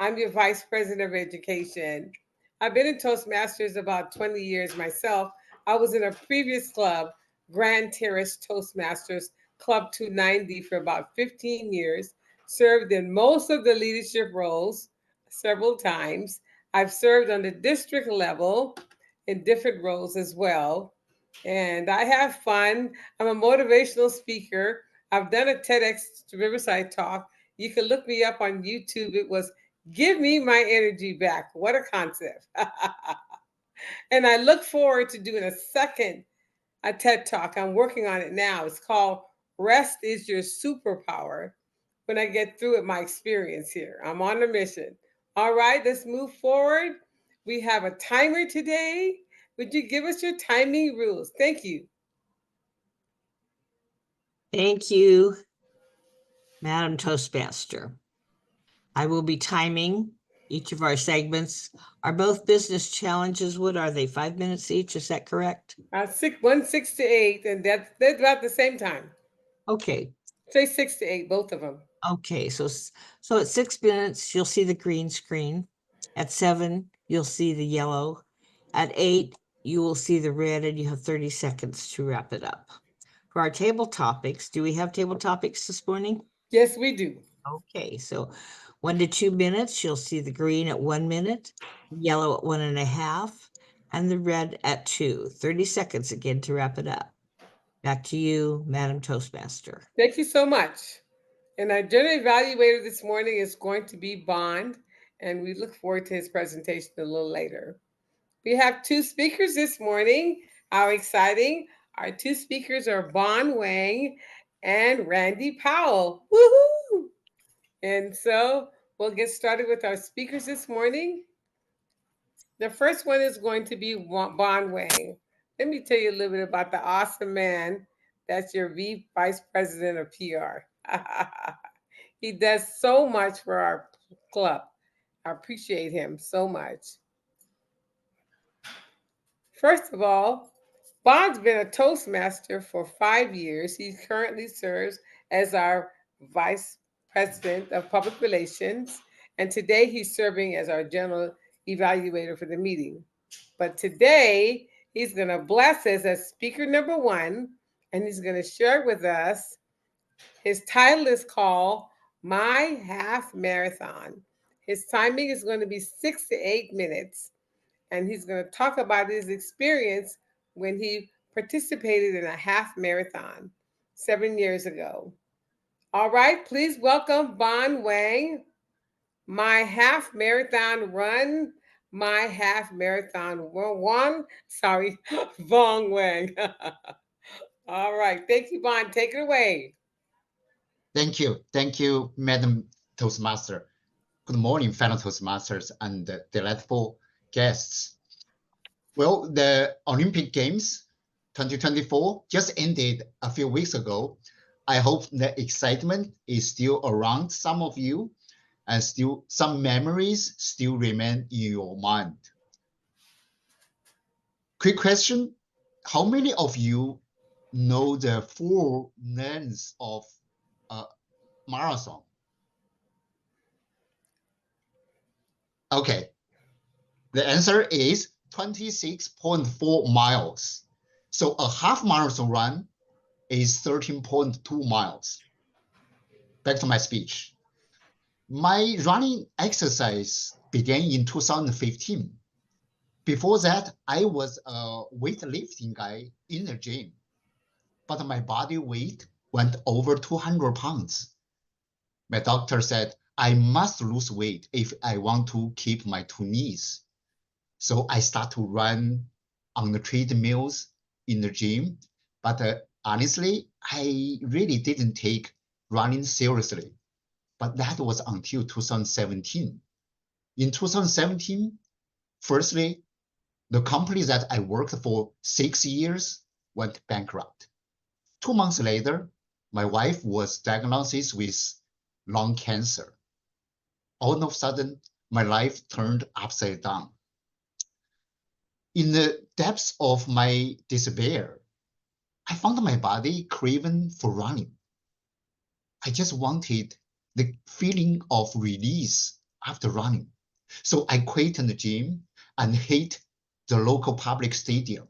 I'm your Vice President of Education. I've been in Toastmasters about 20 years myself. I was in a previous club, Grand Terrace Toastmasters Club 290, for about 15 years, served in most of the leadership roles several times. I've served on the district level in different roles as well. And I have fun. I'm a motivational speaker. I've done a TEDx Riverside talk. You can look me up on YouTube. It was Give Me My Energy Back. What a concept. And I look forward to doing a TED talk. I'm working on it now. It's called Rest is Your Superpower. When I get through with my experience here, I'm on a mission. All right, let's move forward. We have a timer today. Would you give us your timing rules? Thank you. Thank you, Madam Toastmaster. I will be timing each of our segments. Are both business challenges, Wood? Are they 5 minutes each? Is that correct? 6 to 8, and they're about the same time. Okay. Say 6 to 8, both of them. Okay, so at 6 minutes, you'll see the green screen. At 7, you'll see the yellow. At 8, you will see the red, and you have 30 seconds to wrap it up. For our table topics, do we have table topics this morning? Yes, we do. Okay, so 1 to 2 minutes, you'll see the green at 1 minute, yellow at 1.5, and the red at 2. 30 seconds again to wrap it up. Back to you, Madam Toastmaster. Thank you so much. And our general evaluator this morning is going to be Bond, and we look forward to his presentation a little later. We have two speakers this morning. How exciting! Our two speakers are Bon Wang and Randy Powell. Woohoo! And so we'll get started with our speakers this morning. The first one is going to be Bon Wang. Let me tell you a little bit about the awesome man that's your Vice President of PR. He does so much for our club. I appreciate him so much. First of all, Bond's been a Toastmaster for 5 years. He currently serves as our Vice President of Public Relations, and today he's serving as our General Evaluator for the meeting. But today, he's going to bless us as speaker number one, and he's going to share with us. His title is called My Half Marathon. His timing is going to be 6 to 8 minutes, and he's going to talk about his experience when he participated in a half marathon 7 years ago. All right, please welcome Bon Wang. My half marathon run, my half marathon one. Sorry, Vong Wang. All right, thank you, Bon. Take it away. Thank you, Madam Toastmaster. Good morning, fellow Toastmasters and delightful guests. Well, the Olympic Games 2024 just ended a few weeks ago. I hope the excitement is still around some of you, and still some memories still remain in your mind. Quick question: how many of you know the full length of a marathon? Okay, the answer is 26.4 miles. So a half marathon run is 13.2 miles. Back to my speech. My running exercise began in 2015. Before that, I was a weightlifting guy in the gym, but my body weight went over 200 pounds. My doctor said I must lose weight if I want to keep my two knees. So I start to run on the treadmills in the gym, but honestly, I really didn't take running seriously. But that was until 2017. In 2017, firstly, the company that I worked for 6 years went bankrupt. 2 months later, my wife was diagnosed with lung cancer. All of a sudden, my life turned upside down. In the depths of my despair, I found my body craving for running. I just wanted the feeling of release after running. So I quit the gym and hit the local public stadium.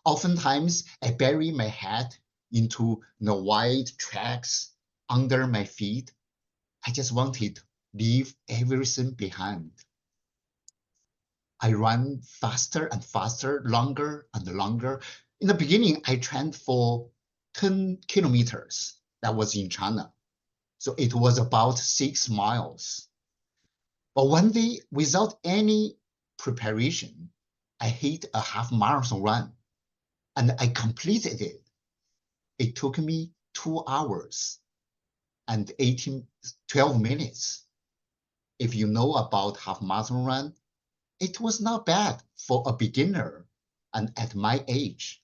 Oftentimes, I bury my head into the wide tracks under my feet. I just wanted to leave everything behind. I ran faster and faster, longer and longer. In the beginning, I trained for 10 kilometers. That was in China. So it was about 6 miles. But one day, without any preparation, I hit a half marathon run and I completed it. It took me 2 hours and 12 minutes. If you know about half marathon run, it was not bad for a beginner and at my age.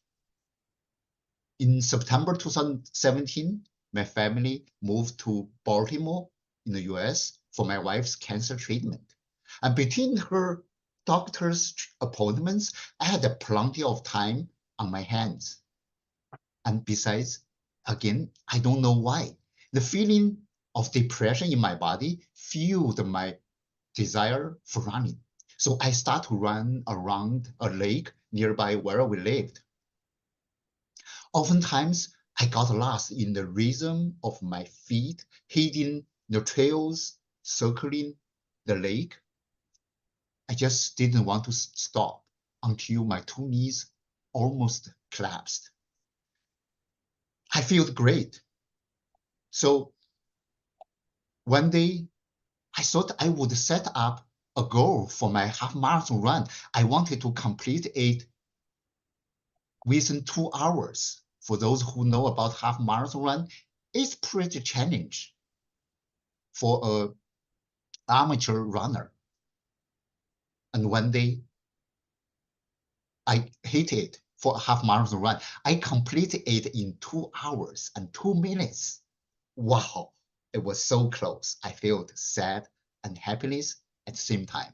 In September 2017, my family moved to Baltimore in the US for my wife's cancer treatment. And between her doctor's appointments, I had plenty of time on my hands. And besides, again, I don't know why. The feeling of depression in my body fueled my desire for running. So I started to run around a lake nearby where we lived. Oftentimes, I got lost in the rhythm of my feet hitting the trails, circling the lake. I just didn't want to stop until my 2 knees almost collapsed. I felt great. So one day, I thought I would set up a goal for my half marathon run. I wanted to complete it within 2 hours. For those who know about half marathon run, it's pretty challenging for an amateur runner. And one day, I hit it for a half marathon run. I completed it in 2 hours and 2 minutes. Wow, it was so close. I felt sad and happiness at the same time.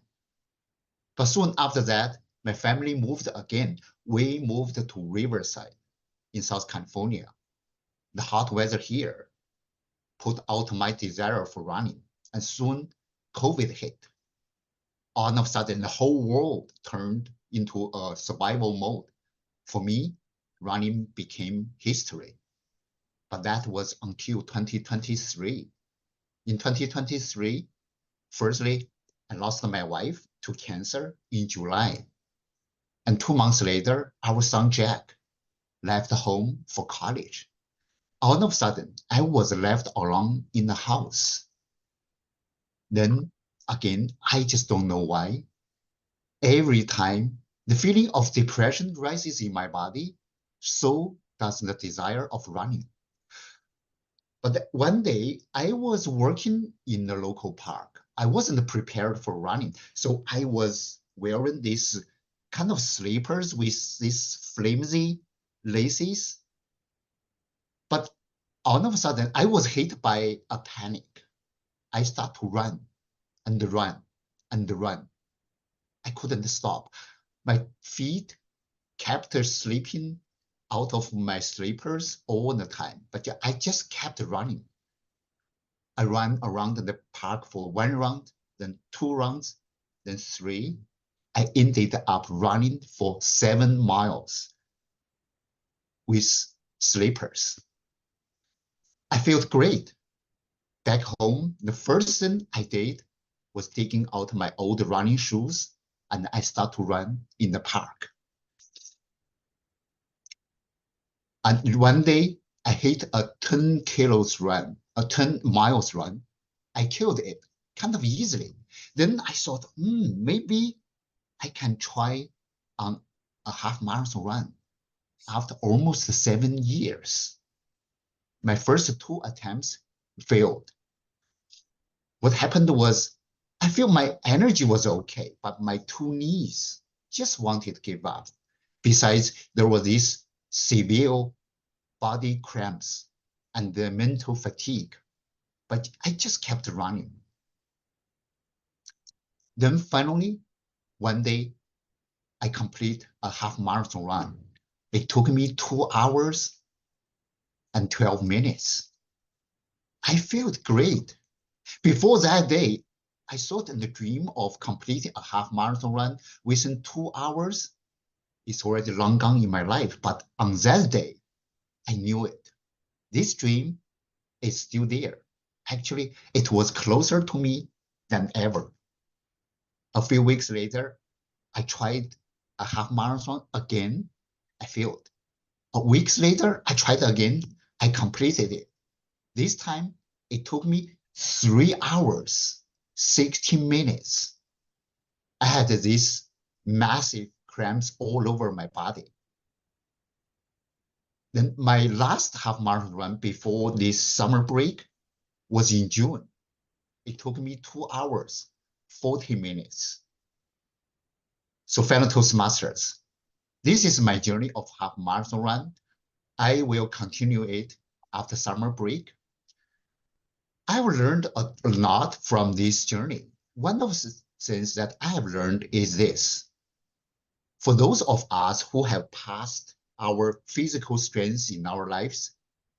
But soon after that, my family moved again. We moved to Riverside in South California. The hot weather here put out my desire for running, and soon COVID hit. All of a sudden, the whole world turned into a survival mode. For me, running became history. But that was until 2023. In 2023, firstly, I lost my wife to cancer in July. And 2 months later, our son Jack left home for college. All of a sudden, I was left alone in the house. Then again, I just don't know why. Every time the feeling of depression rises in my body, so does the desire of running. But one day, I was working in the local park. I wasn't prepared for running, so I was wearing these kind of slippers with these flimsy laces. But all of a sudden, I was hit by a panic. I start to run and run and run. I couldn't stop. My feet kept slipping out of my slippers all the time, but I just kept running. I ran around the park for 1 round, then 2 rounds, then 3. I ended up running for 7 miles with slippers. I felt great. Back home, the first thing I did was taking out my old running shoes and I start to run in the park. And one day I hit a 10 kilos run, a 10 miles run. I killed it kind of easily. Then I thought, maybe I can try on a half marathon run after almost 7 years. My first 2 attempts failed. What happened was I feel my energy was okay, but my 2 knees just wanted to give up. Besides, there was this severe body cramps and the mental fatigue, but I just kept running. Then finally, one day, I complete a half marathon run. It took me 2 hours and 12 minutes. I felt great. Before that day, I thought in the dream of completing a half marathon run within 2 hours is already long gone in my life. But on that day, I knew it. This dream is still there. Actually, it was closer to me than ever. A few weeks later, I tried a half marathon again. I failed. A week later, I tried again. I completed it. This time, it took me 3 hours, 60 minutes. I had these massive cramps all over my body. Then my last half marathon run before this summer break was in June. It took me 2 hours, 40 minutes. So fellow Toastmasters, this is my journey of half marathon run. I will continue it after summer break. I've learned a lot from this journey. One of the things that I have learned is this. For those of us who have passed our physical strengths in our lives,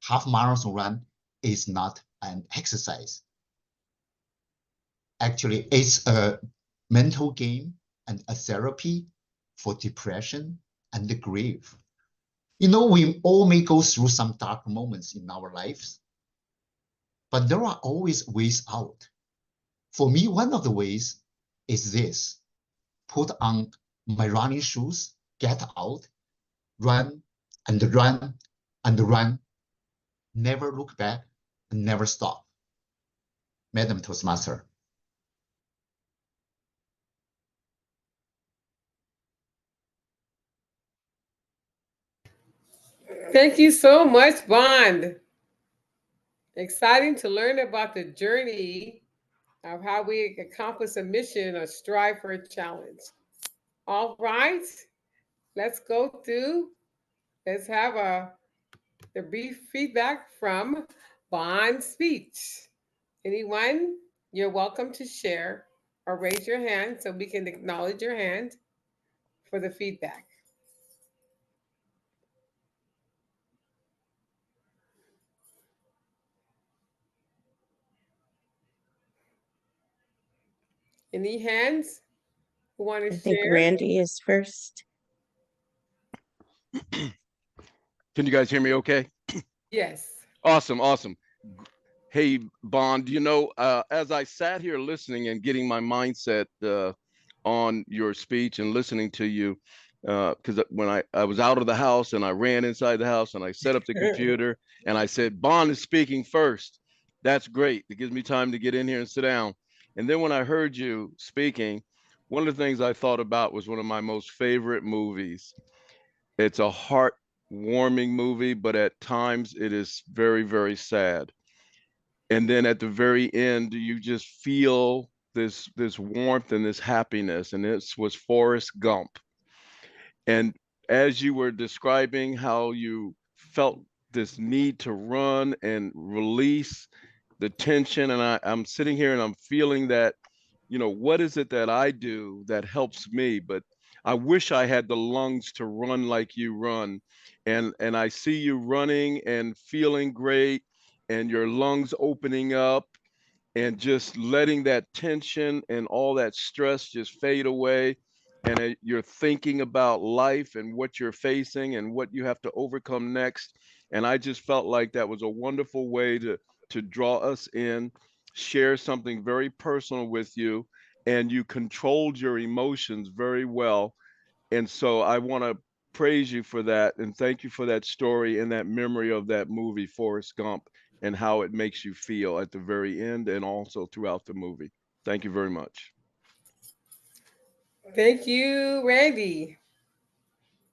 half marathon run is not an exercise. Actually, it's a mental game and a therapy for depression and grief. You know, we all may go through some dark moments in our lives, but there are always ways out. For me, one of the ways is this: put on my running shoes, get out, run and run and run, never look back and never stop. Madam Toastmaster. Thank you so much, Bond. Exciting to learn about the journey of how we accomplish a mission or strive for a challenge. All right, let's go through. Let's have the brief feedback from Bond's speech. Anyone, you're welcome to share or raise your hand so we can acknowledge your hand for the feedback. Any hands who want to I share? think Randy is first. Can you guys hear me okay? Yes. Awesome, awesome. Hey, Bond, you know, as I sat here listening and getting my mindset on your speech and listening to you, because when I was out of the house and I ran inside the house and I set up the computer and I said, Bond is speaking first. That's great. It gives me time to get in here and sit down. And then when I heard you speaking, one of the things I thought about was one of my most favorite movies. It's a heartwarming movie, but at times it is very, very sad. And then at the very end, you just feel this warmth and this happiness. And this was Forrest Gump. And as you were describing how you felt this need to run and release the tension, and I'm sitting here and I'm feeling that, you know, what is it that I do that helps me? But I wish I had the lungs to run like you run. And I see you running and feeling great and your lungs opening up and just letting that tension and all that stress just fade away. And you're thinking about life and what you're facing and what you have to overcome next. And I just felt like that was a wonderful way to draw us in, share something very personal with you, and you controlled your emotions very well. And so I want to praise you for that and thank you for that story and that memory of that movie, Forrest Gump, and how it makes you feel at the very end and also throughout the movie. Thank you very much. Thank you, Randy.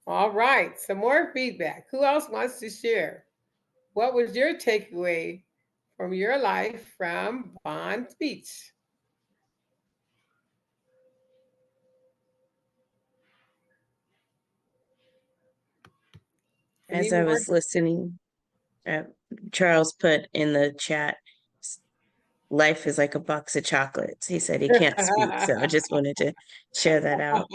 All right, some more feedback. Who else wants to share? What was your takeaway from your life from Bond speech? As I was listening, Charles put in the chat, life is like a box of chocolates. He said he can't speak, so I just wanted to share that out.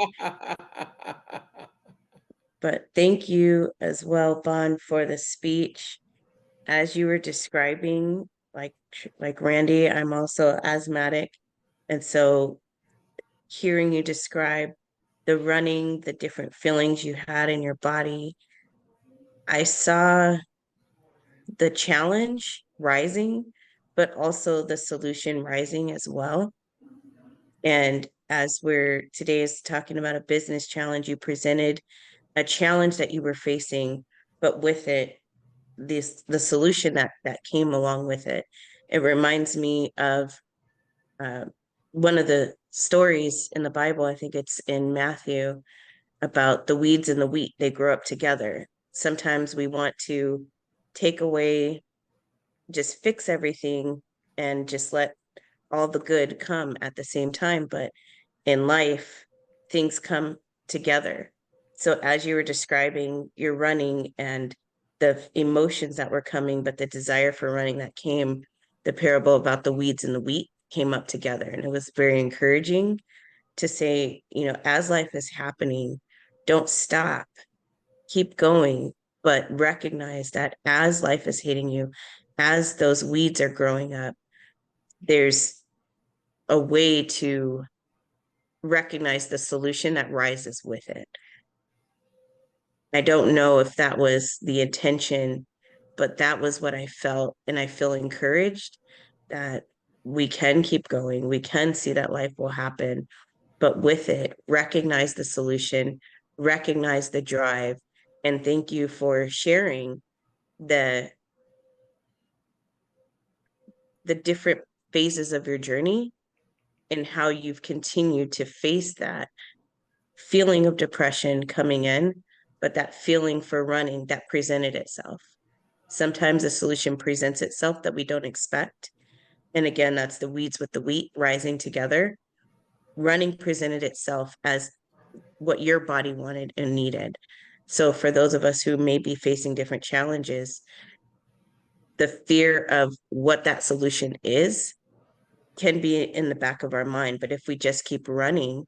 But thank you as well, Bond, for the speech. As you were describing, like Randy, I'm also asthmatic. And so hearing you describe the running, the different feelings you had in your body, I saw the challenge rising, but also the solution rising as well. And as we're today is talking about a business challenge, you presented a challenge that you were facing, but with it, the solution that came along with it. It reminds me of one of the stories in the Bible. I think it's in Matthew, about the weeds and the wheat. They grow up together. Sometimes we want to take away, just fix everything and just let all the good come at the same time. But in life, things come together. So as you were describing your running and the emotions that were coming, but the desire for running that came, the parable about the weeds and the wheat came up together. And it was very encouraging to say, as life is happening, don't stop, keep going, but recognize that as life is hitting you, as those weeds are growing up, there's a way to recognize the solution that rises with it. I don't know if that was the intention, but that was what I felt. And I feel encouraged that we can keep going. We can see that life will happen, but with it, recognize the solution, recognize the drive. And thank you for sharing the different phases of your journey and how you've continued to face that feeling of depression coming in, but that feeling for running that presented itself. Sometimes a solution presents itself that we don't expect. And again, that's the weeds with the wheat rising together. Running presented itself as what your body wanted and needed. So for those of us who may be facing different challenges, the fear of what that solution is can be in the back of our mind. But if we just keep running,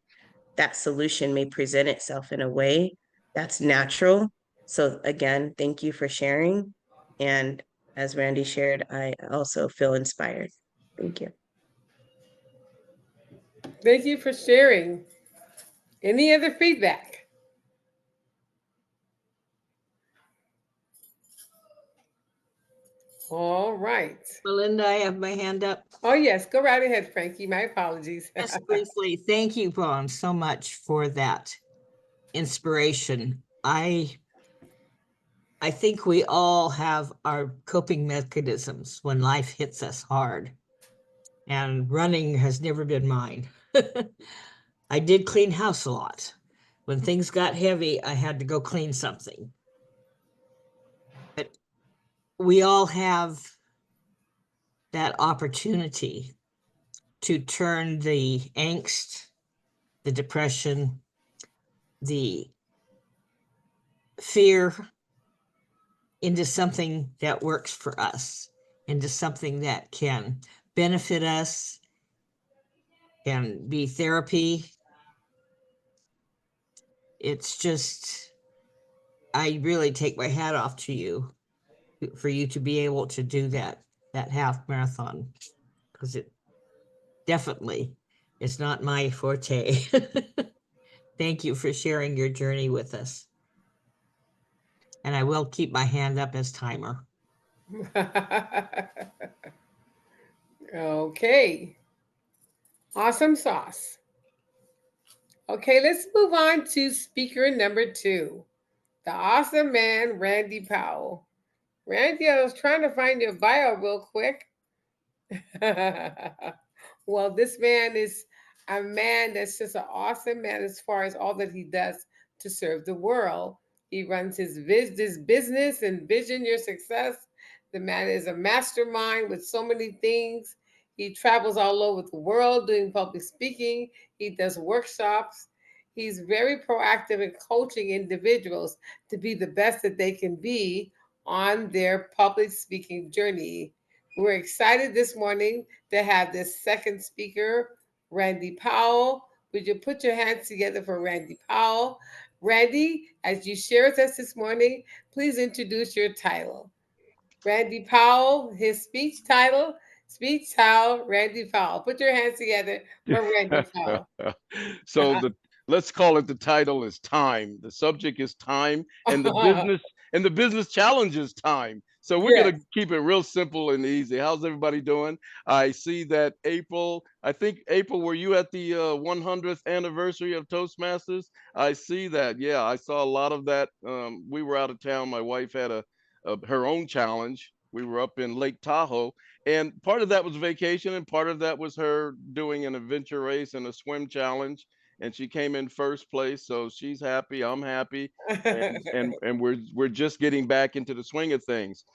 that solution may present itself in a way that's natural. So again, thank you for sharing. And as Randy shared, I also feel inspired. Thank you. Thank you for sharing. Any other feedback? All right. Melinda, I have my hand up. Oh, yes. Go right ahead, Frankie. My apologies. Just briefly, thank you, Vaughn, so much for that inspiration. I think we all have our coping mechanisms when life hits us hard, and running has never been mine. I did clean house a lot. When things got heavy, I had to go clean something. But we all have that opportunity to turn the angst, the depression, the fear into something that works for us, into something that can benefit us, can be therapy. It's just, I really take my hat off to you for you to be able to do that half marathon, because it definitely is not my forte. Thank you for sharing your journey with us. And I will keep my hand up as timer. Okay. Awesome sauce. Okay, let's move on to speaker number 2, the awesome man, Randy Powell. Randy, I was trying to find your bio real quick. Well, this man is a man that's just an awesome man as far as all that he does to serve the world. He runs his business and Vision Your Success. The man is a mastermind with so many things. He travels all over the world doing public speaking. He does workshops. He's very proactive in coaching individuals to be the best that they can be on their public speaking journey. We're excited this morning to have this second speaker, Randy Powell. Would you put your hands together for Randy Powell? Randy, as you share with us this morning, please introduce your title. Randy Powell, his speech title, Speech Towel, Randy Powell. Put your hands together for Randy Powell. So let's call it, the title is time. The subject is time, and the business challenge is time. So we're Yes. gonna keep it real simple and easy. How's everybody doing? I see that April, I think April, were you at the 100th anniversary of Toastmasters? I see that. Yeah, I saw a lot of that. We were out of town. My wife had her own challenge. We were up in Lake Tahoe, and part of that was vacation, and part of that was her doing an adventure race and a swim challenge. And she came in first place, so she's happy. I'm happy, and we're just getting back into the swing of things.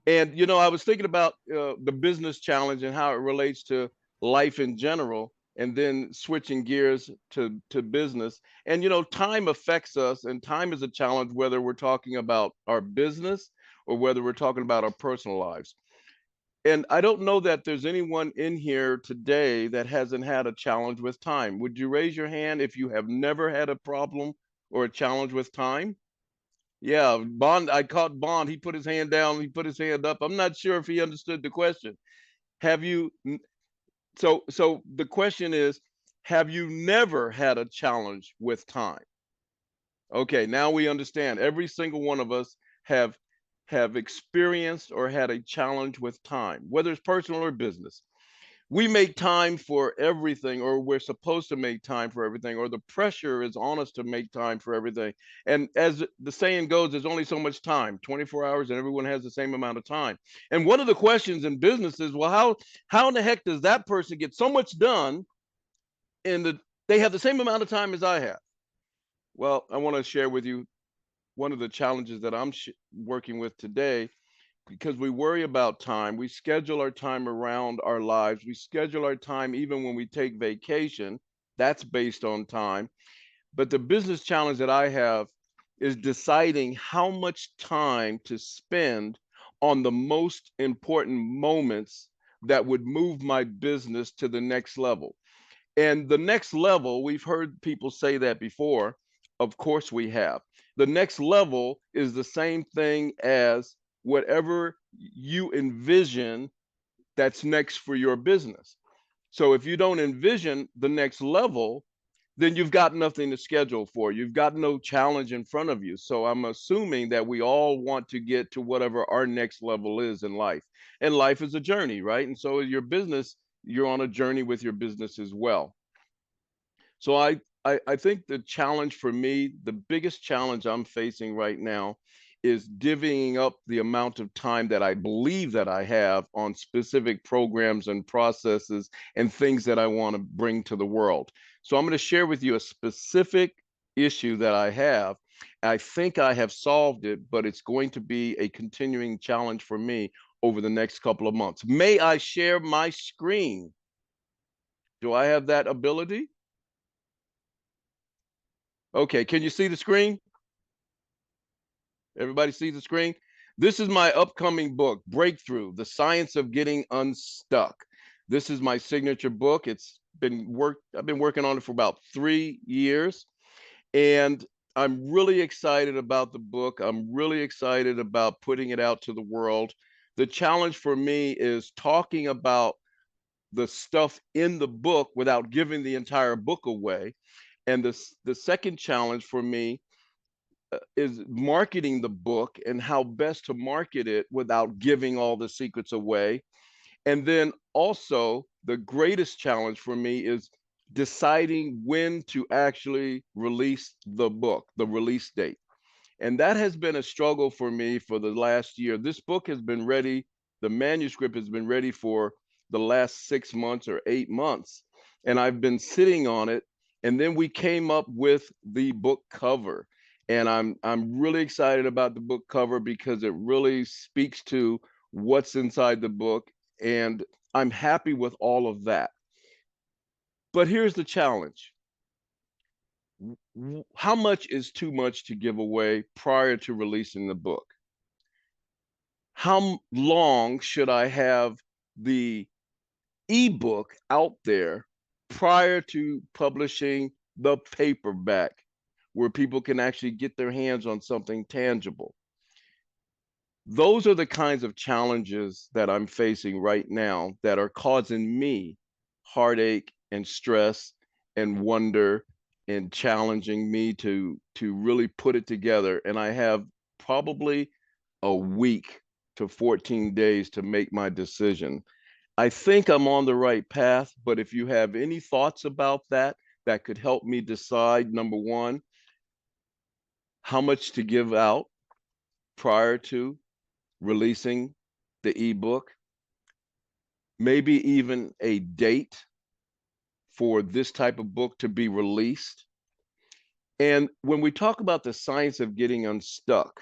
And you know, I was thinking about the business challenge and how it relates to life in general, and then switching gears to business. And you know, time affects us, and time is a challenge whether we're talking about our business or whether we're talking about our personal lives. And I don't know that there's anyone in here today that hasn't had a challenge with time. Would you raise your hand if you have never had a problem or a challenge with time? Yeah, Bond, I caught Bond. He put his hand down, he put his hand up. I'm not sure if he understood the question. Have you, so the question is, have you never had a challenge with time? Okay, now we understand. Every single one of us have experienced or had a challenge with time, whether it's personal or business. We make time for everything, or we're supposed to make time for everything, or the pressure is on us to make time for everything. And as the saying goes, there's only so much time, 24 hours, and everyone has the same amount of time. And one of the questions in business is, well, how in the heck does that person get so much done they have the same amount of time as I have? Well, I want to share with you one of the challenges that I'm working with today, because we worry about time. We schedule our time around our lives. We schedule our time even when we take vacation. That's based on time. But the business challenge that I have is deciding how much time to spend on the most important moments that would move my business to the next level. And the next level, we've heard people say that before. Of course we have. The next level is the same thing as whatever you envision that's next for your business. So if you don't envision the next level, then you've got nothing to schedule for. You've got no challenge in front of you. So I'm assuming that we all want to get to whatever our next level is in life. And life is a journey, right? And so your business, you're on a journey with your business as well. So I think the challenge for me, the biggest challenge I'm facing right now, is divvying up the amount of time that I believe that I have on specific programs and processes and things that I want to bring to the world. So I'm going to share with you a specific issue that I have. I think I have solved it, but it's going to be a continuing challenge for me over the next couple of months. May I share my screen? Do I have that ability? Okay, can you see the screen? Everybody see the screen? This is my upcoming book, Breakthrough: The Science of Getting Unstuck. This is my signature book. I've been working on it for about 3 years, and I'm really excited about the book. I'm really excited about putting it out to the world. The challenge for me is talking about the stuff in the book without giving the entire book away. And the second challenge for me is marketing the book and how best to market it without giving all the secrets away. And then also, the greatest challenge for me is deciding when to actually release the book, the release date. And that has been a struggle for me for the last year. This book has been ready, the manuscript has been ready for the last 6 months or 8 months. And I've been sitting on it. And then we came up with the book cover. And I'm really excited about the book cover because it really speaks to what's inside the book. And I'm happy with all of that. But here's the challenge. How much is too much to give away prior to releasing the book? How long should I have the ebook out there prior to publishing the paperback, where people can actually get their hands on something tangible? those are the kinds of challenges that I'm facing right now that are causing me heartache and stress and wonder and challenging me to really put it together. And I have probably a week to 14 days to make my decision. I think I'm on the right path, but if you have any thoughts about that, that could help me decide, number one, how much to give out prior to releasing the ebook, maybe even a date for this type of book to be released. And when we talk about the science of getting unstuck,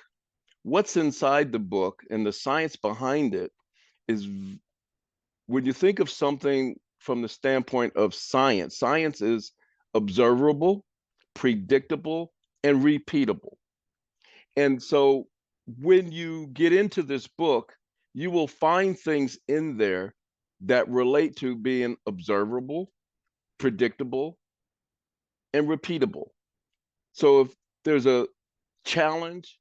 what's inside the book and the science behind it is, when you think of something from the standpoint of science, science is observable, predictable, and repeatable. And so when you get into this book, you will find things in there that relate to being observable, predictable, and repeatable. So if there's a challenge,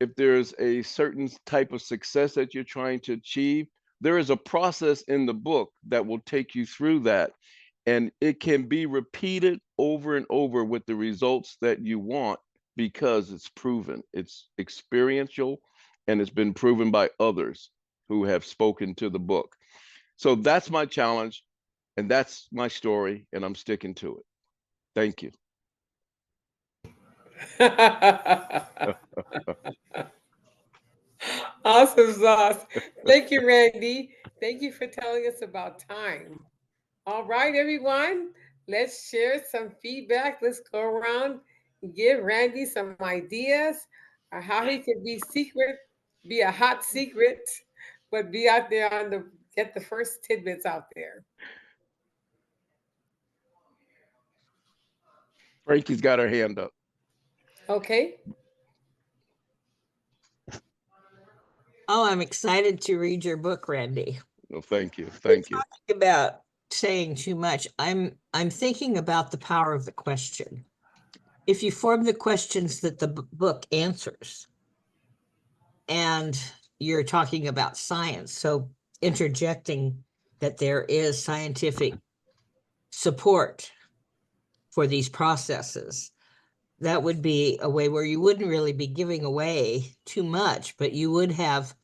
if there's a certain type of success that you're trying to achieve, there is a process in the book that will take you through that. And it can be repeated over and over with the results that you want, because it's proven, it's experiential, and it's been proven by others who have spoken to the book. So that's my challenge, and that's my story, and I'm sticking to it. Thank you. Awesome sauce. Thank you, Randy. Thank you for telling us about time. All right, everyone, let's share some feedback. Let's go around and give Randy some ideas on how he can be a hot secret, but be out there get the first tidbits out there. Frankie's got her hand up. Okay. Oh, I'm excited to read your book, Randy. Well, thank you. Thank you. About saying too much, I'm thinking about the power of the question. If you form the questions that the book answers, and you're talking about science, so interjecting that there is scientific support for these processes, that would be a way where you wouldn't really be giving away too much, but you would have,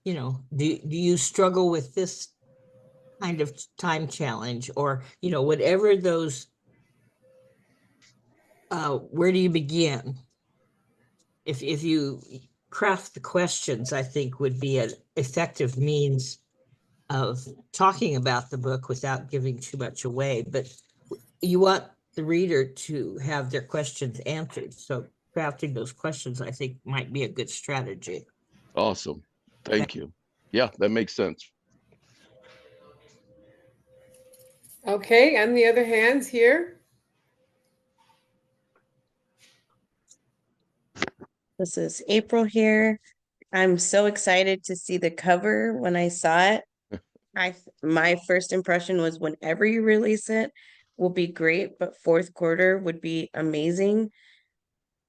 do you struggle with this kind of time challenge, or, whatever those, where do you begin? If you craft the questions, I think would be an effective means of talking about the book without giving too much away. But you want the reader to have their questions answered. So crafting those questions, I think, might be a good strategy. Awesome. Thank you. Yeah, that makes sense. Okay, and the other hands here. This is April here. I'm so excited to see the cover when I saw it. My first impression was, whenever you release it will be great, but fourth quarter would be amazing.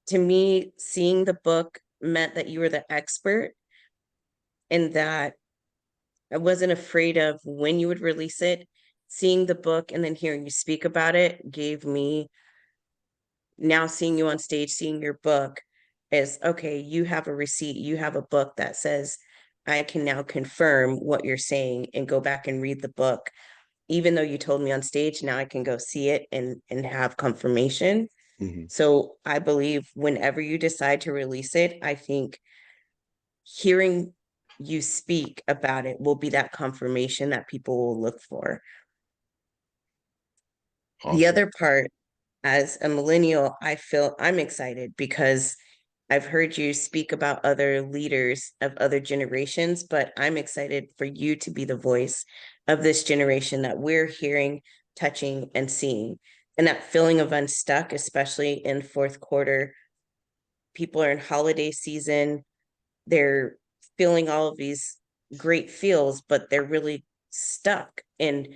To me, seeing the book meant that you were the expert, and that I wasn't afraid of when you would release it. Seeing the book and then hearing you speak about it gave me, now seeing you on stage, seeing your book is, okay, you have a receipt, you have a book that says I can now confirm what you're saying and go back and read the book. Even though you told me on stage, now I can go see it and have confirmation. Mhm. So I believe whenever you decide to release it, I think hearing you speak about it will be that confirmation that people will look for. The Awesome. other part, as a millennial, I feel I'm excited because I've heard you speak about other leaders of other generations, but I'm excited for you to be the voice of this generation that we're hearing, touching, and seeing. And that feeling of unstuck, especially in fourth quarter, people are in holiday season, they're feeling all of these great feels, but they're really stuck, and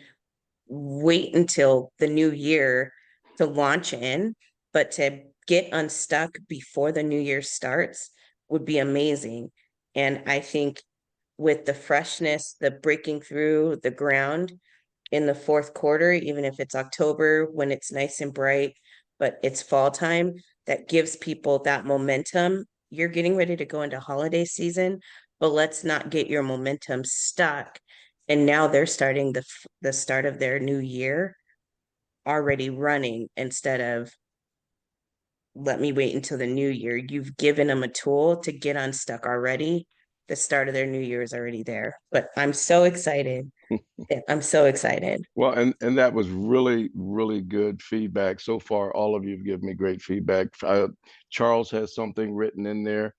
wait until the new year to launch in, but to get unstuck before the new year starts would be amazing. And I think with the freshness, the breaking through the ground in the fourth quarter, even if it's October when it's nice and bright, but it's fall time, that gives people that momentum. You're getting ready to go into holiday season, but let's not get your momentum stuck. And now they're starting the start of their new year already running instead of let me wait until the new year. You've given them a tool to get unstuck already. The start of their new year is already there. But I'm so excited. I'm so excited. Well, and that was really, really good feedback so far. All of you have given me great feedback. Charles has something written in there,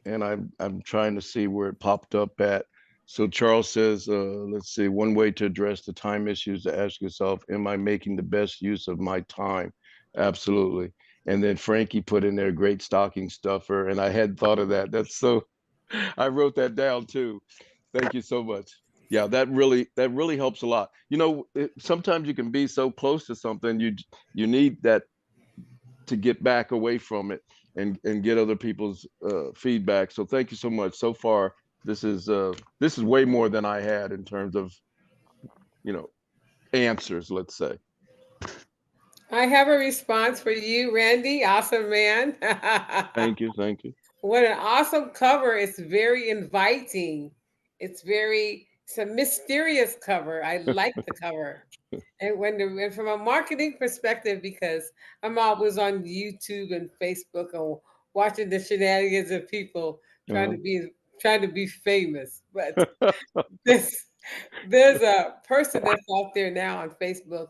and I'm trying to see where it popped up at. So Charles says, let's see, one way to address the time issues to ask yourself, am I making the best use of my time? Absolutely. And then Frankie put in there, great stocking stuffer, and I hadn't thought of that. That's so, I wrote that down too. Thank you so much. Yeah, that really helps a lot. You know, sometimes you can be so close to something, you need that to get back away from it and get other people's feedback. So thank you so much. So far, this is way more than I had in terms of, you know, answers, let's say. I have a response for you, Randy. Awesome man. Thank you, thank you. What an awesome cover. It's very inviting. It's a mysterious cover. I like the cover. And from a marketing perspective, because I'm always on YouTube and Facebook and watching the shenanigans of people trying to be famous. But there's a person that's out there now on Facebook,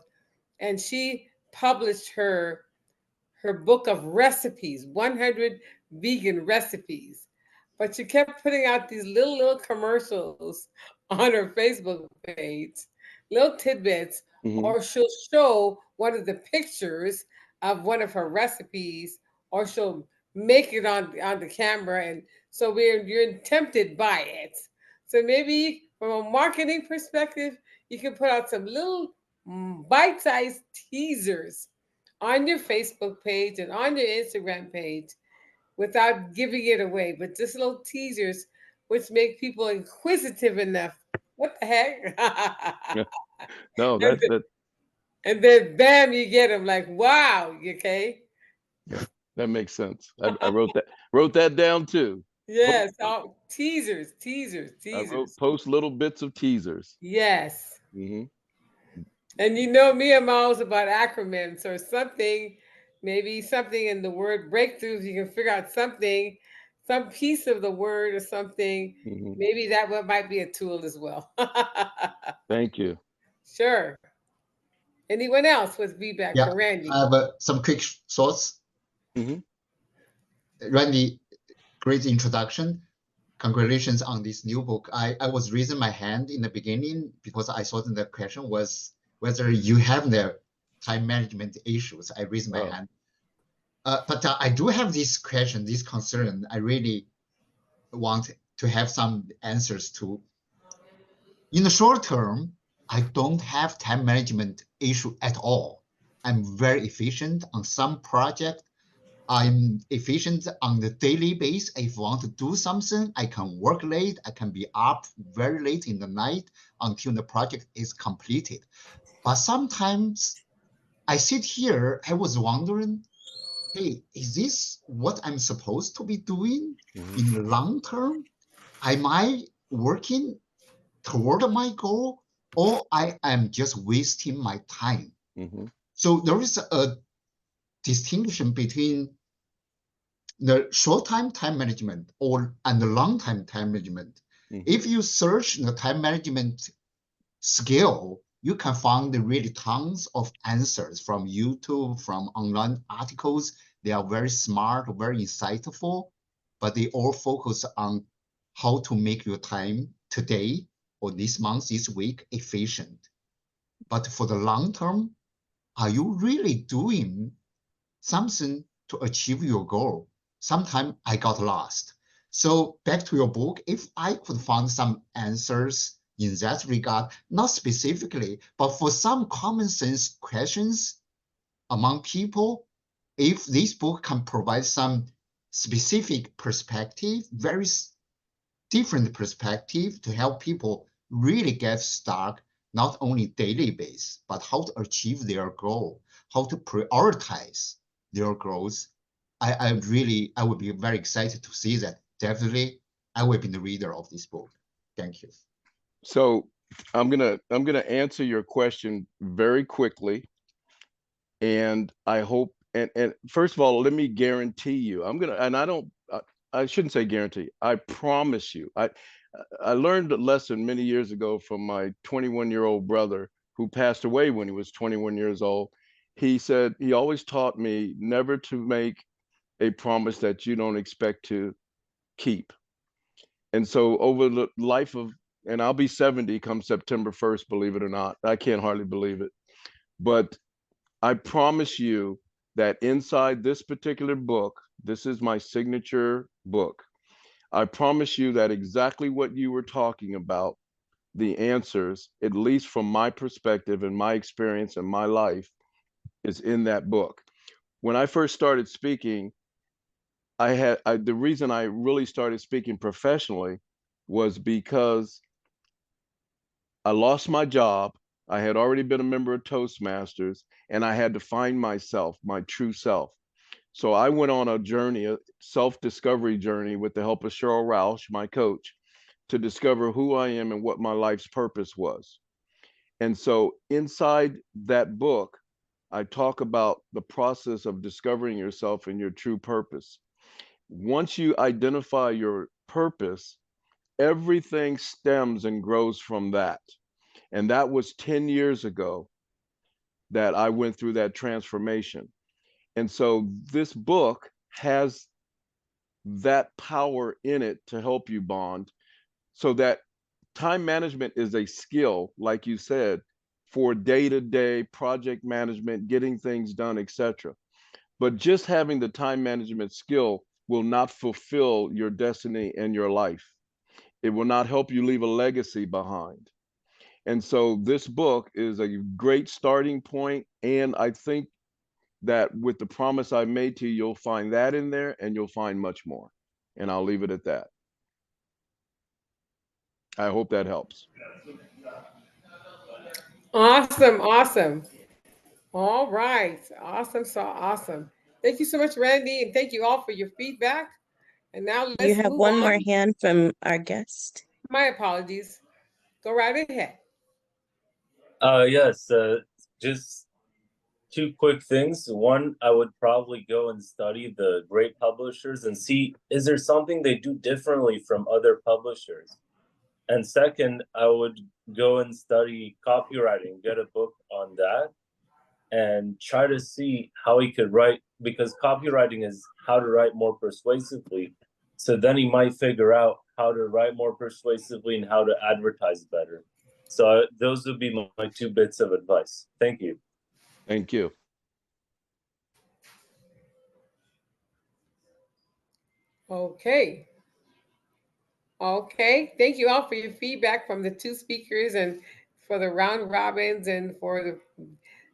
and she published her book of recipes, 100 vegan recipes. But she kept putting out these little commercials on her Facebook page, little tidbits, or she'll show one of the pictures of one of her recipes, or she'll make it on the camera, and so you're tempted by it. So maybe from a marketing perspective, you can put out some little bite-sized teasers on your Facebook page and on your Instagram page without giving it away, but just little teasers which make people inquisitive enough. What the heck? No, and then bam, you get them like, wow, okay? that makes sense. I wrote that down too. Yes, teasers. I wrote post little bits of teasers. Yes. Mm-hmm. And you know me, I'm always about acronyms or something, maybe something in the word breakthroughs. You can figure out something, some piece of the word or something. Mm-hmm. Maybe that might be a tool as well. Thank you. Sure. Anyone else with feedback for Randy? I have some quick thoughts. Randy, great introduction. Congratulations on this new book. I was raising my hand in the beginning because I thought the question was whether you have the time management issues. I raised my hand. But I do have this question, this concern. I really want to have some answers to. In the short term, I don't have time management issue at all. I'm very efficient on some project. I'm efficient on the daily basis. If I want to do something, I can work late. I can be up very late in the night until the project is completed. But sometimes I sit here, I was wondering, hey, is this what I'm supposed to be doing in the long term? Am I working toward my goal, or I am just wasting my time? So there is a distinction between the short-time time management and the long-time time management. If you search the time management skill, you can find really tons of answers from YouTube, from online articles. They are very smart, very insightful, but they all focus on how to make your time today or this month, this week efficient. But for the long term, are you really doing something to achieve your goal? Sometimes I got lost. So back to your book, if I could find some answers in that regard, not specifically, but for some common sense questions among people, if this book can provide some specific perspective, very different perspective to help people really get stuck, not only daily base, but how to achieve their goal, how to prioritize their goals. I would be very excited to see that. Definitely, I will be the reader of this book. Thank you. So I'm gonna answer your question very quickly. And I hope, and first of all, let me guarantee you, I shouldn't say guarantee, I promise you, I learned a lesson many years ago from my 21-year-old brother who passed away when he was 21 years old. He said, he always taught me never to make a promise that you don't expect to keep. And so over the life of, and I'll be 70 come September 1st, believe it or not. I can't hardly believe it. But I promise you that inside this particular book, this is my signature book. I promise you that exactly what you were talking about, the answers, at least from my perspective and my experience and my life, is in that book. When I first started speaking, the reason I really started speaking professionally was because I lost my job. I had already been a member of Toastmasters, and I had to find myself, my true self. So I went on a journey, a self-discovery journey with the help of Cheryl Rausch, my coach, to discover who I am and what my life's purpose was. And so inside that book, I talk about the process of discovering yourself and your true purpose. Once you identify your purpose, everything stems and grows from that. And that was 10 years ago that I went through that transformation. And so this book has that power in it to help you, Bond, so that time management is a skill, like you said, for day-to-day project management, getting things done, etc. But just having the time management skill will not fulfill your destiny and your life. It will not help you leave a legacy behind. And so this book is a great starting point. And I think that with the promise I made to you, you'll find that in there and you'll find much more. And I'll leave it at that. I hope that helps. Awesome, awesome. All right, awesome, so awesome. Thank you so much, Randy, and thank you all for your feedback. And now You let's have move one on. more hand from our guest. My apologies. Go right ahead. Yes, just two quick things. One, I would probably go and study the great publishers and see, is there something they do differently from other publishers? And second, I would go and study copywriting, get a book on that, and try to see how he could write, because copywriting is how to write more persuasively. So then he might figure out how to write more persuasively and how to advertise better. So those would be my 2 bits of advice. Thank you. Thank you. Okay. Okay. Thank you all for your feedback from the 2 speakers and for the round robins and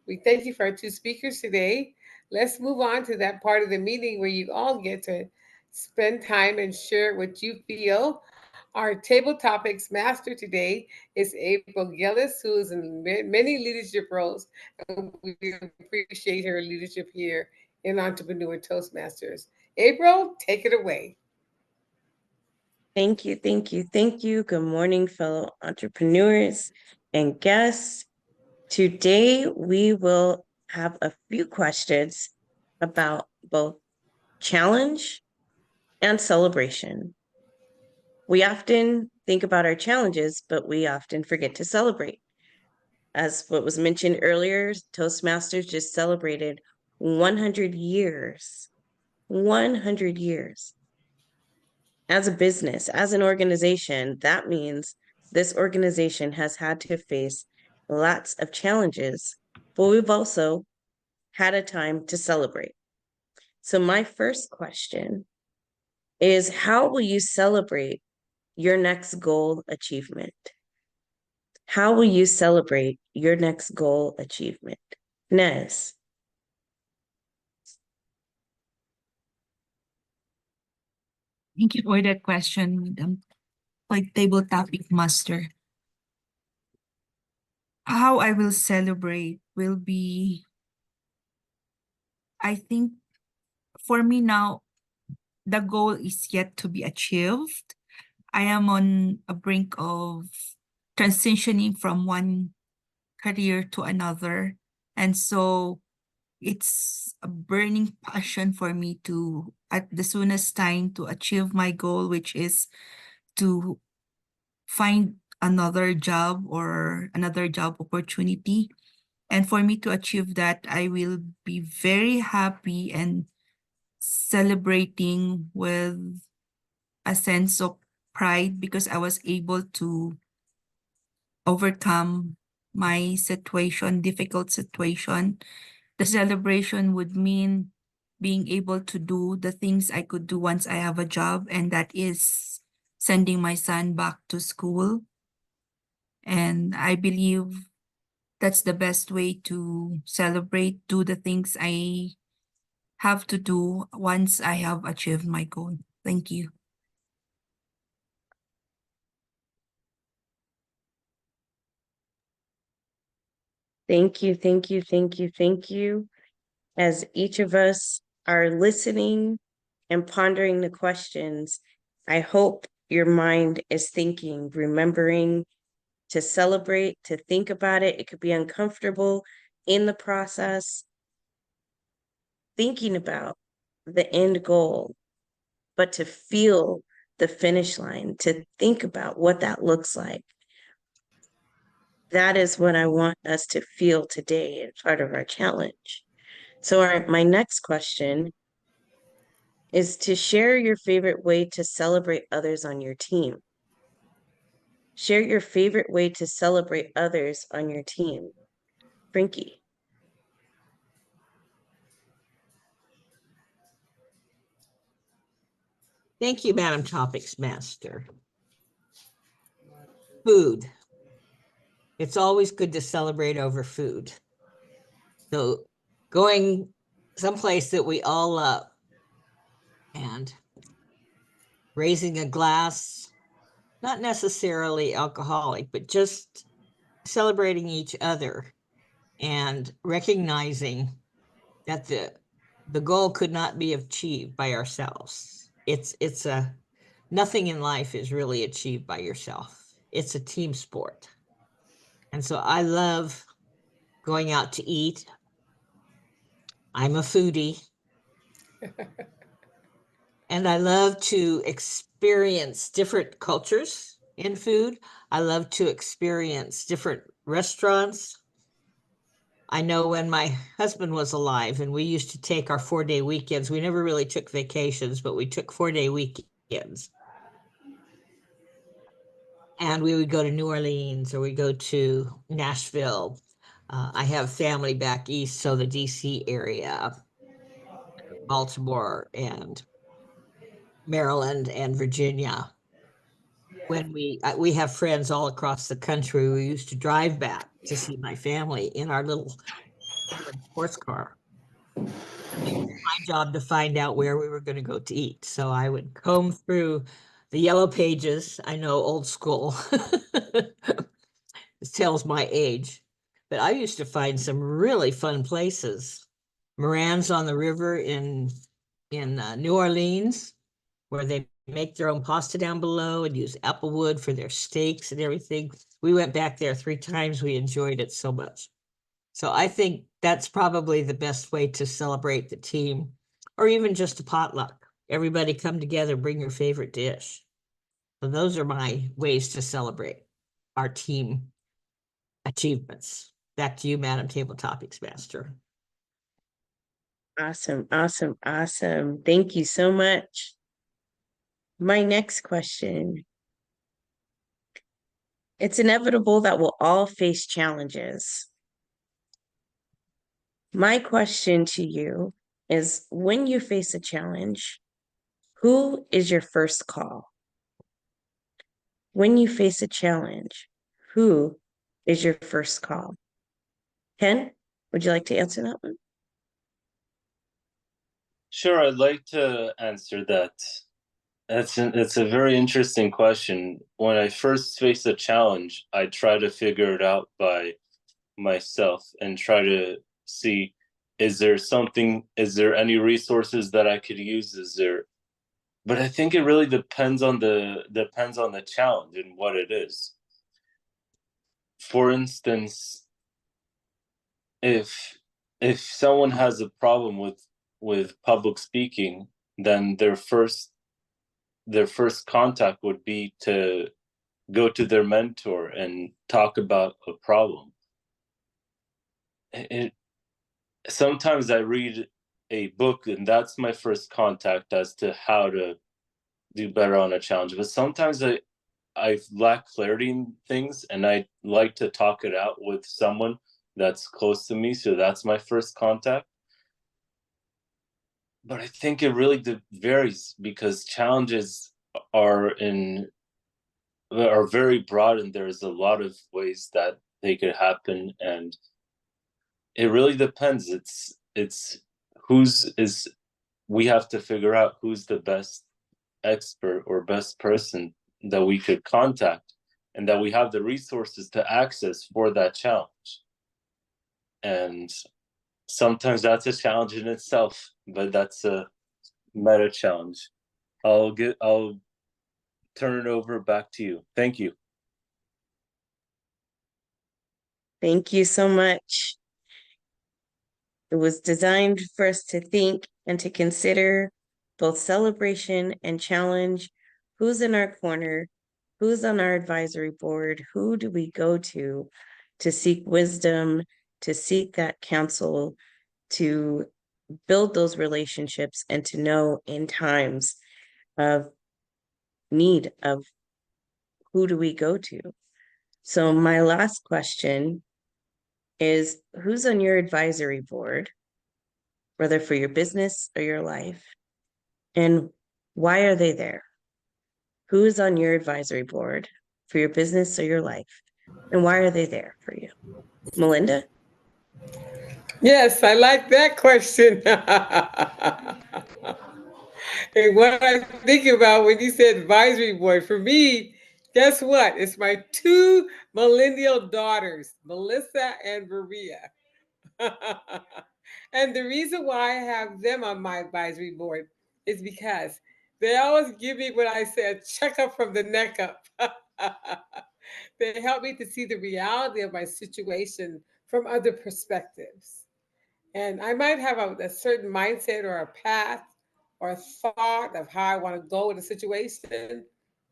we thank you for our 2 speakers today. Let's move on to that part of the meeting where you all get to spend time and share what you feel. Our table topics master today is April Gillis, who is in many leadership roles, and we appreciate her leadership here in Entrepreneur Toastmasters. April, take it away. Thank you, thank you, thank you. Good morning, fellow entrepreneurs and guests. Today, we will have a few questions about both challenge and celebration. We often think about our challenges, but we often forget to celebrate. As what was mentioned earlier, Toastmasters just celebrated 100 years. 100 years. As a business, as an organization, that means this organization has had to face lots of challenges, but we've also had a time to celebrate. So my first question is, how will you celebrate your next goal achievement? How will you celebrate your next goal achievement? Nez. Thank you for that question, Madam. like table topic master. How I will celebrate will be, I think for me now, the goal is yet to be achieved. I am on a brink of transitioning from one career to another. And so it's a burning passion for me to, at the soonest time, to achieve my goal, which is to find another job or another job opportunity. And for me to achieve that, I will be very happy and celebrating with a sense of pride because I was able to overcome my situation, difficult situation. The celebration would mean being able to do the things I could do once I have a job, and that is sending my son back to school. And I believe that's the best way to celebrate, do the things I have to do once I have achieved my goal. Thank you. Thank you, thank you, thank you, thank you. As each of us are listening and pondering the questions, I hope your mind is thinking, remembering to celebrate, to think about it. It could be uncomfortable in the process, thinking about the end goal, but to feel the finish line, to think about what that looks like. That is what I want us to feel today as part of our challenge. So my next question is to share your favorite way to celebrate others on your team. Share your favorite way to celebrate others on your team. Frankie. Thank you, Madam Topics Master. Food. It's always good to celebrate over food. So going someplace that we all love and raising a glass, not necessarily alcoholic, but just celebrating each other and recognizing that the goal could not be achieved by ourselves. It's a nothing in life is really achieved by yourself. It's a team sport. And so I love going out to eat. I'm a foodie. And I love to experience different cultures in food. I love to experience different restaurants. I know when my husband was alive and we used to take our 4-day weekends, we never really took vacations, but we took 4-day weekends. And we would go to New Orleans or we go to Nashville. I have family back east, so the DC area, Baltimore and Maryland and Virginia. When we have friends all across the country, we used to drive back to see my family in our little sports car. And it was my job to find out where we were going to go to eat. So I would comb through the yellow pages. I know, old school. This tells my age. But I used to find some really fun places. Moran's on the river in New Orleans, where they make their own pasta down below and use apple wood for their steaks and everything. We went back there 3 times. We enjoyed it so much. So I think that's probably the best way to celebrate the team, or even just a potluck. Everybody come together, bring your favorite dish. So those are my ways to celebrate our team achievements. Back to you, Madam Table Topics Master. Awesome, awesome, awesome. Thank you so much. My next question. It's inevitable that we'll all face challenges. My question to you is, when you face a challenge, who is your first call? When you face a challenge, who is your first call? Ken, would you like to answer that one? Sure, I'd like to answer that. It's a very interesting question. When I first face a challenge, I try to figure it out by myself and try to see, is there any resources that I could use? But I think it really depends on the challenge and what it is. For instance, if someone has a problem with public speaking, then their first contact would be to go to their mentor and talk about a problem. Sometimes I read a book and that's my first contact as to how to do better on a challenge. But sometimes I lack clarity in things and I like to talk it out with someone that's close to me. So that's my first contact. But I think it really varies because challenges are very broad and there's a lot of ways that they could happen, and it really depends. We have to figure out who's the best expert or best person that we could contact and that we have the resources to access for that challenge. And sometimes that's a challenge in itself, but that's a meta challenge. I'll turn it over back to you. Thank you. Thank you so much. It was designed for us to think and to consider both celebration and challenge. Who's in our corner? Who's on our advisory board? Who do we go to seek wisdom, to seek that counsel, to build those relationships, and to know in times of need of who do we go to? So my last question is, who's on your advisory board, whether for your business or your life, and why are they there? Who is on your advisory board for your business or your life, and why are they there for you? Melinda? Yes, I like that question. And what I think about when you said advisory board, for me, guess what? It's my two millennial daughters, Melissa and Maria. And the reason why I have them on my advisory board is because they always give me what I said, check up from the neck up. They help me to see the reality of my situation from other perspectives. And I might have a certain mindset or a path or a thought of how I want to go with a situation.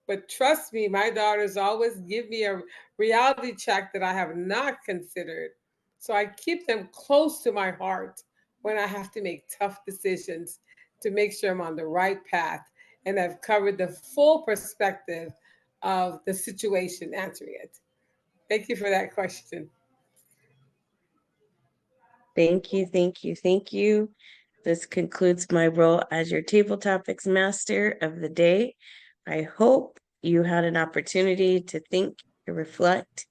But trust me, my daughters always give me a reality check that I have not considered. So I keep them close to my heart when I have to make tough decisions to make sure I'm on the right path and I've covered the full perspective of the situation answering it. Thank you for that question. Thank you, thank you, thank you. This concludes my role as your table topics master of the day. I hope you had an opportunity to think and reflect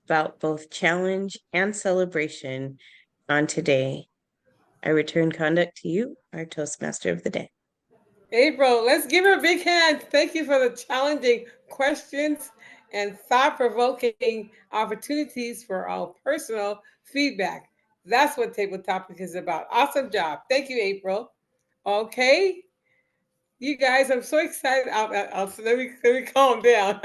about both challenge and celebration on today. I return conduct to you, our Toastmaster of the day. April, let's give her a big hand. Thank you for the challenging questions and thought-provoking opportunities for our personal feedback. That's what Table Topic is about. Awesome job. Thank you, April. Okay, you guys, I'm so excited. Let me calm down.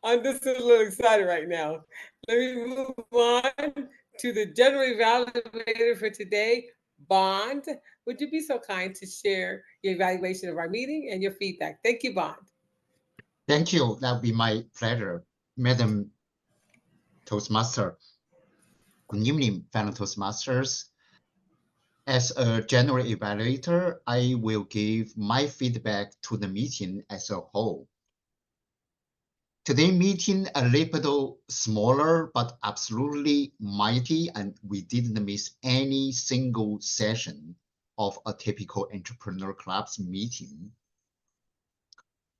I'm just a little excited right now. Let me move on to the general evaluator for today, Bond. Would you be so kind to share your evaluation of our meeting and your feedback? Thank you, Bond. Thank you. That would be my pleasure, Madam Toastmaster. Good evening, fellow Toastmasters. As a general evaluator, I will give my feedback to the meeting as a whole. Today's meeting a little smaller, but absolutely mighty, and we didn't miss any single session of a typical entrepreneur club's meeting.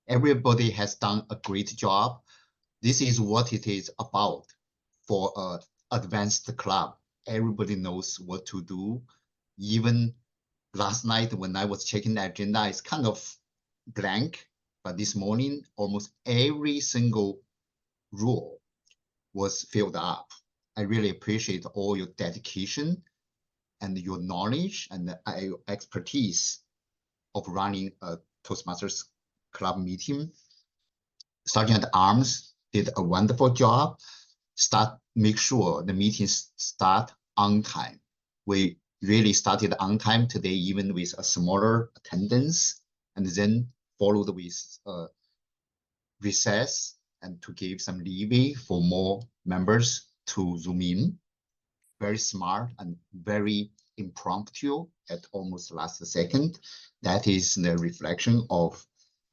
Everybody has done a great job. This is what it is about for an advanced club. Everybody knows what to do. Even last night when I was checking the agenda, it's kind of blank, but this morning, almost every single rule was filled up. I really appreciate all your dedication and your knowledge and your expertise of running a Toastmasters Club meeting. Sergeant Arms did a wonderful job. Make sure the meetings start on time. We really started on time today, even with a smaller attendance, and then followed with recess and to give some leeway for more members to zoom in. Very smart and very impromptu at almost last second. That is the reflection of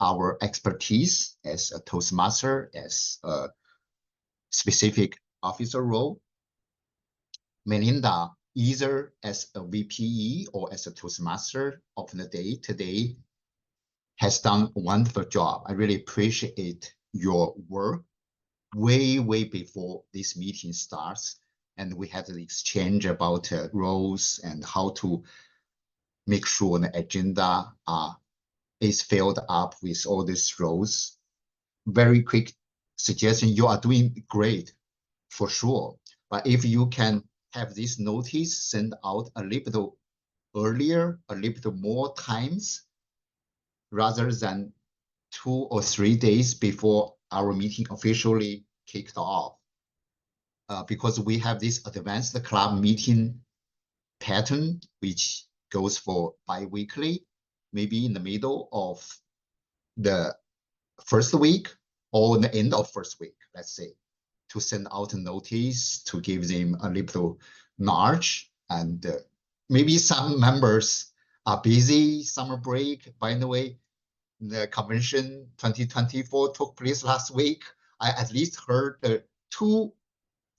our expertise as a Toastmaster, as a specific officer role. Melinda, either as a VPE or as a Toastmaster of the day today, has done a wonderful job. I really appreciate your work way before this meeting starts. And we had the exchange about roles and how to make sure the agenda is filled up with all these roles. Very quick suggestion, you are doing great for sure. But if you can have this notice sent out a little earlier, a little more times, rather than 2 or 3 days before our meeting officially kicked off. Because we have this advanced club meeting pattern, which goes for bi-weekly, maybe in the middle of the first week or in the end of first week, let's say, to send out a notice, to give them a little nudge. And maybe some members are busy, summer break. By the way, the convention 2024 took place last week. I at least heard 2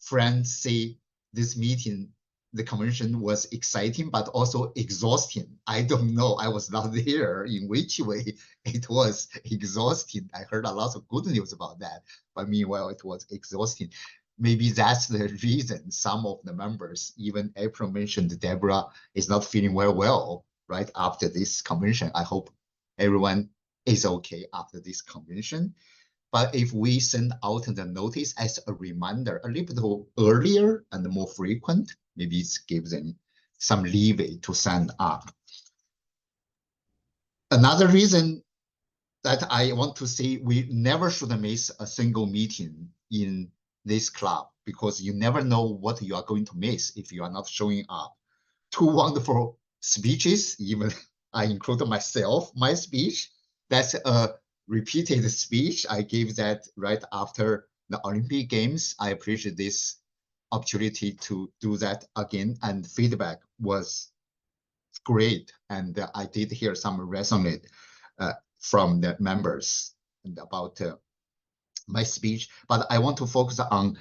friends say this meeting, the convention was exciting, but also exhausting. I don't know, I was not there in which way it was exhausting. I heard a lot of good news about that, but meanwhile, it was exhausting. Maybe that's the reason some of the members, even April mentioned Deborah, is not feeling very well right after this convention. I hope everyone is okay after this convention. But if we send out the notice as a reminder a little earlier and more frequent, maybe it gives them some leeway to sign up. Another reason that I want to say we never should miss a single meeting in this club, because you never know what you are going to miss if you are not showing up. 2 wonderful speeches, even I include myself, my speech. That's a repeated speech. I gave that right after the Olympic Games. I appreciate this opportunity to do that again, and feedback was great. And I did hear some resonate from the members about my speech. But I want to focus on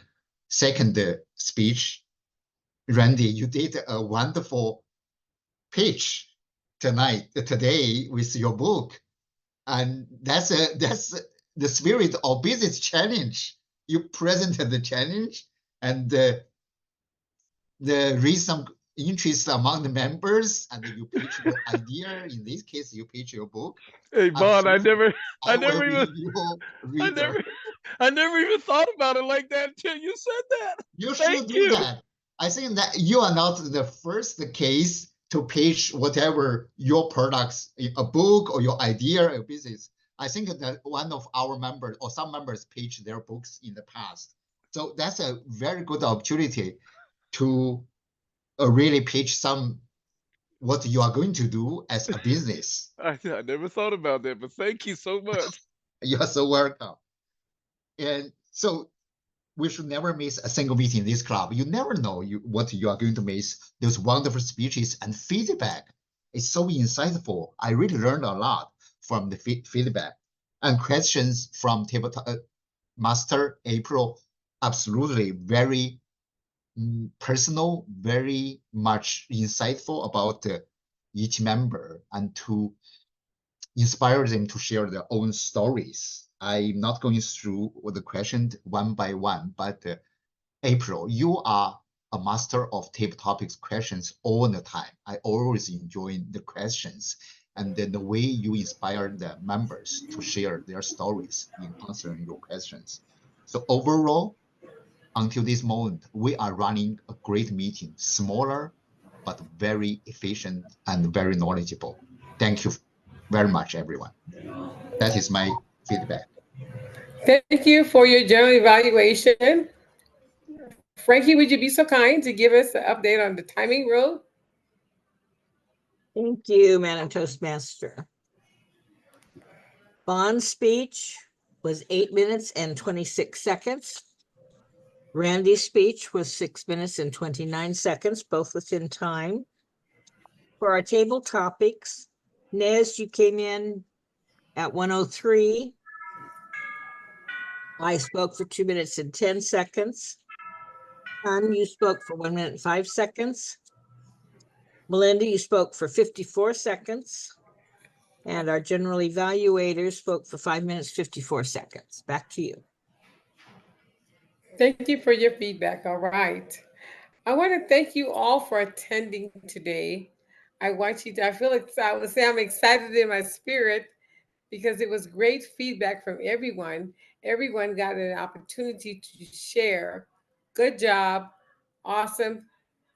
second speech. Randy, you did a wonderful pitch today with your book. And that's the spirit of business challenge. You presented the challenge, and there is some interest among the members, and you pitch your idea. In this case, you pitch your book. Hey, Bond, I never even thought about it like that until you said that. You should do that. I think that you are not the first case to pitch whatever your products, a book or your idea or business. I think that one of our members or some members pitched their books in the past. So that's a very good opportunity to really pitch what you are going to do as a business. I never thought about that, but thank you so much. You're so welcome. And so we should never miss a single meeting in this club. You never know what you are going to miss. Those wonderful speeches and feedback is so insightful. I really learned a lot from the feedback and questions from Tabletop Master April. Absolutely very personal, very much insightful about each member, and to inspire them to share their own stories. I'm not going through the questions one by one, but April, you are a master of table topics questions all the time. I always enjoy the questions and then the way you inspire the members to share their stories in answering your questions. So overall, until this moment, we are running a great meeting, smaller, but very efficient and very knowledgeable. Thank you very much, everyone. That is my feedback. Thank you for your general evaluation. Frankie, would you be so kind to give us an update on the timing rule? Thank you, Madam Toastmaster. Bond's speech was 8 minutes and 26 seconds. Randy's speech was 6 minutes and 29 seconds, both within time. For our table topics, Nez, you came in at 1:03. I spoke for 2 minutes and 10 seconds. Hun, you spoke for 1 minute and 5 seconds. Melinda, you spoke for 54 seconds. And our general evaluator spoke for 5 minutes, 54 seconds. Back to you. Thank you for your feedback. All right. I want to thank you all for attending today. I want you to, I feel like I would say I'm excited in my spirit because it was great feedback from everyone. Everyone got an opportunity to share. Good job. Awesome.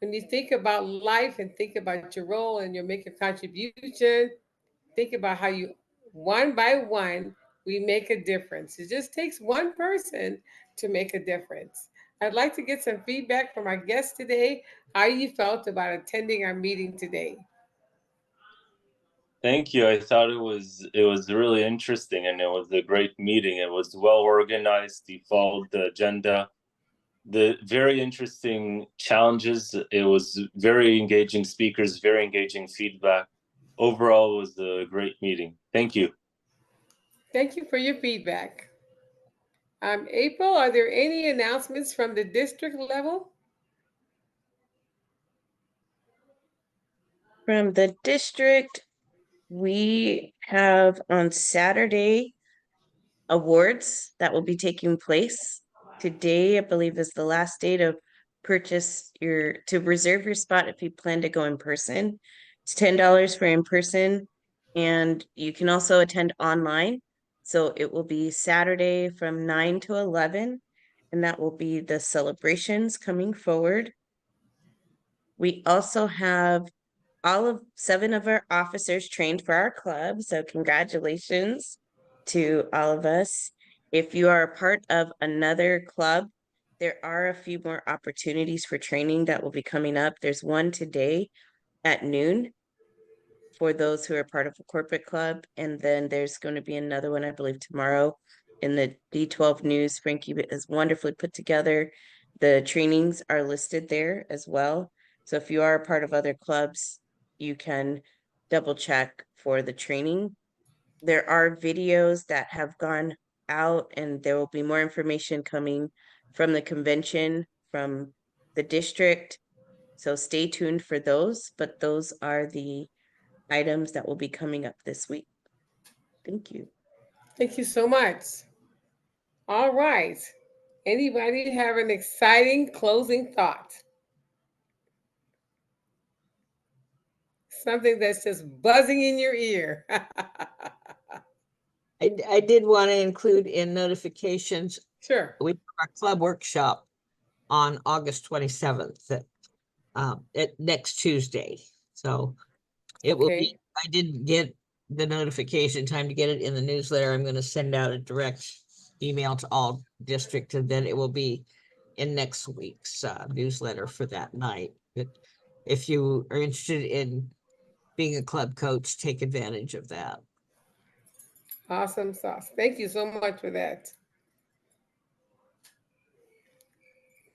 When you think about life and think about your role and you make a contribution, think about how you, one by one, we make a difference. It just takes one person to make a difference. I'd like to get some feedback from our guests today, how you felt about attending our meeting today. Thank you. I thought it was really interesting, and it was a great meeting. It was well organized. You followed the agenda. The very interesting challenges. It was very engaging speakers, very engaging feedback. Overall, it was a great meeting. Thank you. Thank you for your feedback. April, are there any announcements from the district level? From the district, we have on Saturday awards that will be taking place. Today, I believe, is the last day to reserve your spot if you plan to go in person. It's $10 for in person, and you can also attend online. So it will be Saturday from 9 to 11, and that will be the celebrations coming forward. We also have all of 7 of our officers trained for our club. So congratulations to all of us. If you are a part of another club, there are a few more opportunities for training that will be coming up. There's one today at noon for those who are part of a corporate club. And then there's going to be another one, I believe, tomorrow in the D12 News. Frankie is wonderfully put together. The trainings are listed there as well. So if you are a part of other clubs, you can double check for the training. There are videos that have gone out, and there will be more information coming from the convention, from the district. So stay tuned for those, but those are the items that will be coming up this week. Thank you. Thank you so much. All right. Anybody have an exciting closing thought? Something that's just buzzing in your ear. I did want to include in notifications, Sure. we have our club workshop on August 27th at next Tuesday. So it will be, I didn't get the notification time to get it in the newsletter. I'm going to send out a direct email to all district, and then it will be in next week's newsletter for that night. But if you are interested in being a club coach, take advantage of that. Awesome sauce. Thank you so much for that.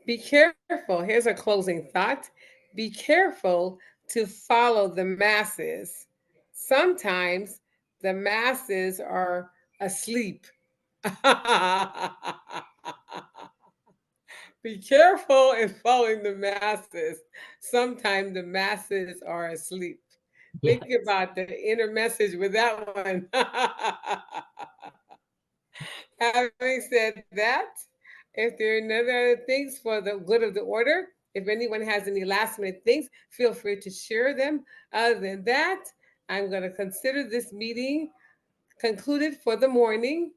Be careful. Here's a closing thought. Be careful to follow the masses. Sometimes the masses are asleep. Be careful in following the masses. Sometimes the masses are asleep. Yes. Think about the inner message with that one. Having said that, if there are no other things for the good of the order, If anyone has any last minute things, feel free to share them. Other than that, I'm going to consider this meeting concluded for the morning.